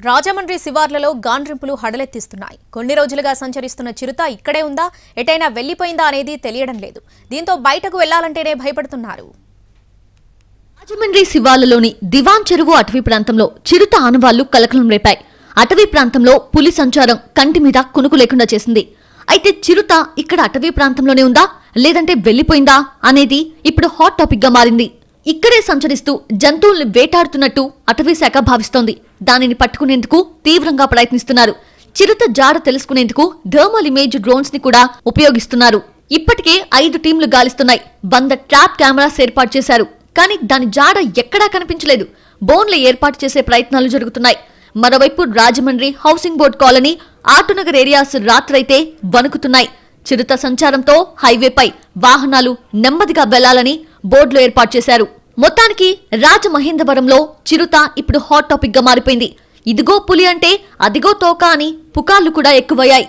రాజమండ్రి శివార్లలో గాండ్రింపులు హడలెత్తిస్తున్నాయి. కొన్ని రోజులుగా సంచరిస్తున్న చిరుత ఇక్కడే ఉందా, ఎటైనా వెళ్లిపోయిందా అనేది తెలియడం లేదు. దీంతో బయటకు వెళ్లాలంటేనే భయపడుతున్నారు. రాజమండ్రి శివార్లలోని దివాన్ చెరువు అటవీ ప్రాంతంలో చిరుత ఆనవాళ్లు కలకలం రేపాయి. అటవీ ప్రాంతంలో పులి సంచారం కంటి మీద కునుకు లేకుండా చేసింది. అయితే చిరుత ఇక్కడ అటవీ ప్రాంతంలోనే ఉందా లేదంటే వెళ్లిపోయిందా అనేది ఇప్పుడు హాట్ టాపిక్ గా మారింది. ఇక్కడే సంచరిస్తూ జంతువుల్ని వేటాడుతున్నట్టు అటవీ శాఖ భావిస్తోంది. దానిని పట్టుకునేందుకు తీవ్రంగా ప్రయత్నిస్తున్నారు. చిరుత జాడ తెలుసుకునేందుకు థర్మల్ ఇమేజ్ డ్రోన్స్ ని కూడా ఉపయోగిస్తున్నారు. ఇప్పటికే 5 టీంలు గాలిస్తున్నాయి. 100 ట్రాప్ కెమెరాస్ ఏర్పాటు చేశారు. కానీ దాని జాడ ఎక్కడా కనిపించలేదు. బోన్ల ఏర్పాటు చేసే ప్రయత్నాలు జరుగుతున్నాయి. మరోవైపు Rajahmundry housing board colony, Autonagar areas రాత్రైతే వణుకుతున్నాయి. చిరుత సంచారంతో హైవేపై వాహనాలు నెమ్మదిగా వెళ్లాలని బోర్డులు ఏర్పాటు చేశారు. మొత్తానికి రాజమహేంద్రవరంలో చిరుత ఇప్పుడు హాట్ టాపిక్ గా మారిపోయింది. ఇదిగో పులి అంటే అదిగో తోక అని పుకార్లు కూడా ఎక్కువయ్యాయి.